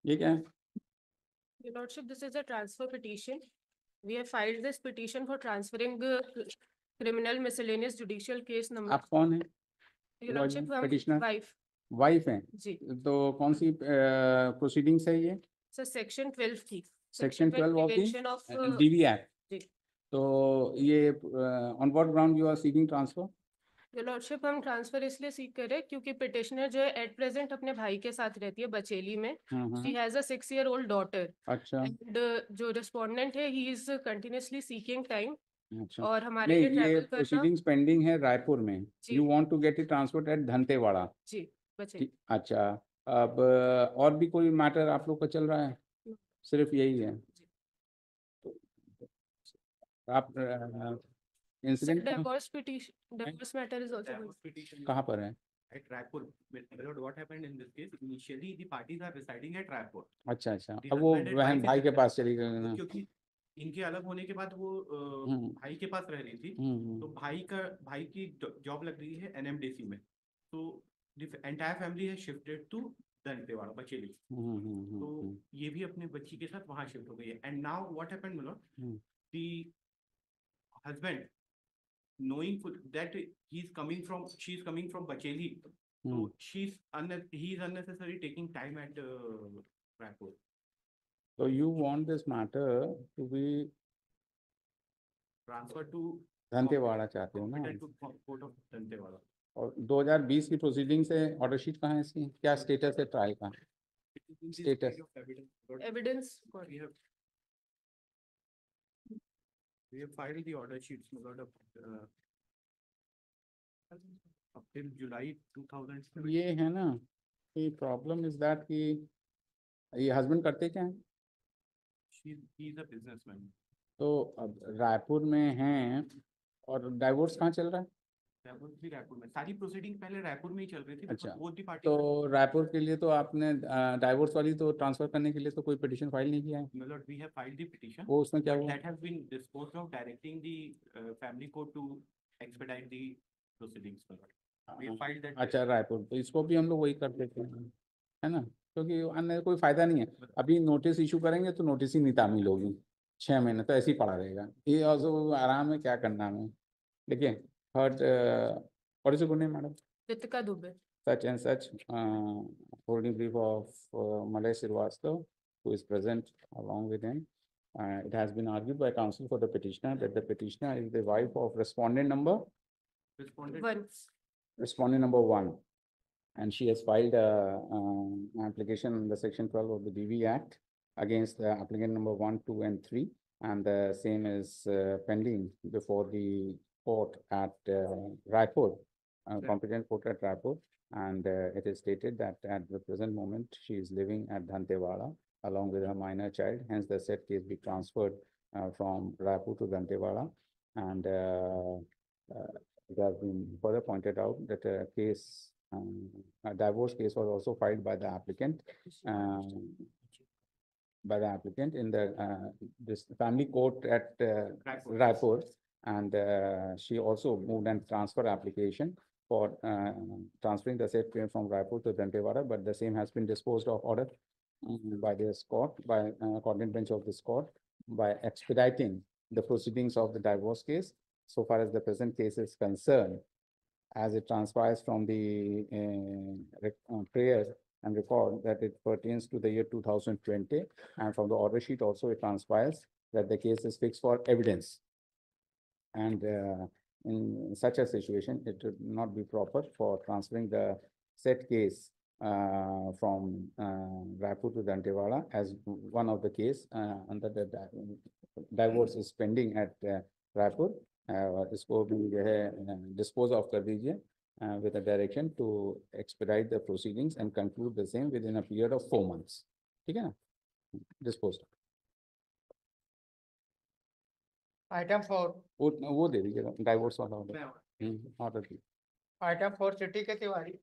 ये क्या है? Your Lordship, this is a transfer petition. We have filed this petition for transferring criminal miscellaneous judicial case number. आप कौन है? Your Lordship, हम petitioner? wife. वाइफ है? जी. तो कौन सी प्रोसीडिंग्स है ये? So section 12 थी. Section 12 of Prevention of DV act. जी. तो ये on what ground you are seeking transfer? Your Lordship, हम ट्रांसफर इसलिए सीख कर रहे हैं क्योंकि पिटिशनर जो है एट प्रेजेंट अपने भाई के साथ रहती है बचेली में. She has a 6-year-old daughter. अच्छा. And जो रिस्पोंडेंट है he is continuously seeking time. अच्छा. और हमारे नहीं, लिए ये ट्रैवल करना. प्रोसीडिंग्स पेंडिंग है रायपुर में. जी. You want to get it transferred at Dantewada. जी बचेली. अच्छा. अब और भी कोई मैटर आप लोग का चल रहा है? सिर्फ यही है? आप incident Divorce matter is also going. कहाँ पर है? At Raipur. What happened in this case? Initially, the parties are residing at Raipur. अच्छा अच्छा. अब वो बहन भाई के पास चली गई ना? क्योंकि इनके अलग होने के बाद वो भाई के पास रह रही थी. तो भाई की जॉब लग रही है NMDC में. तो the entire family has shifted to Dantewada Bacheli. तो ये भी अपने बच्ची के साथ वहाँ शिफ्ट हो गई है. And now what happened, मतलब the husband knowing that she's coming from Bacheli, so he is unnecessarily taking time at Raipur. So you want this matter to be transferred to धनतेवाड़ा चाहते हो ना? Court of Dantewada. और 2020 की proceeding से order sheet कहाँ है इसकी? क्या स्टेटस है ट्रायल का? Status evidence. We have filed the order sheets up till July 2007. ये है ना कि प्रॉब्लम इज दैट कि ये हस्बैंड करते क्या है? He is a businessman. तो अब रायपुर में हैं और डाइवोर्स कहाँ चल रहा है? रायपुर में सारी प्रोसीडिंग पहले रायपुर में ही चल रही थी. अच्छा. पार्टी तो रायपुर के लिए तो आपने डाइवोर्स वाली तो ट्रांसफर करने के लिए तो कोई पिटीशन फाइल नहीं किया है? मतलब we have filed the petition. वो उसमें क्या हुआ? That has been disposed of, directing the family court to expedite the proceedings. We have filed that. अच्छा रायपुर. तो इसको भी हम लोग वही कर देते हैं, है ना? क्योंकि अन्य कोई फायदा नहीं है. अभी नोटिस इशू करेंगे तो नोटिस ही नहीं तामील होगी. 6 महीने तो ऐसे ही पड़ा रहेगा. ये आराम में क्या करना है. देखिए third what is your good name, madam? Ritika Dubey. Such and such holding brief of Malay Srivastava, who is present along with him. It has been argued by counsel for the petitioner that the petitioner is the wife of respondent number one, and she has filed an application under Section 12 of the DV Act against the applicant number 1, 2, and 3, and the same is pending before the court at Raipur. Competent court at Raipur, and it is stated that at the present moment she is living at Dantewada along with her minor child. Hence, the said case be transferred from Raipur to Dantewada, and it has been further pointed out that a case, a divorce case, was also filed by the applicant. In the this family court at Raipur, and she also moved and transfer application for transferring the said claim from Raipur to Dantewada, but the same has been disposed of order by this court, by coordinate bench of this court, by expediting the proceedings of the divorce case so far as the present case is concerned, as it transpires from the prayer and record that it pertains to the year 2020, and from the order sheet also it transpires that the case is fixed for evidence. And in such a situation, it would not be proper for transferring the said case from Raipur to Dantewada, as one of the case under the divorce is pending at Raipur. इसको भी जो है dispose of कर दीजिए with a direction to expedite the proceedings and conclude the same within a period of 4 months. ठीक है ना? Disposed. Item 4. वो दे दीजिएगा, डाइवोर्स वाला ऑर्डर. Item 4 सिटी के तिवारी.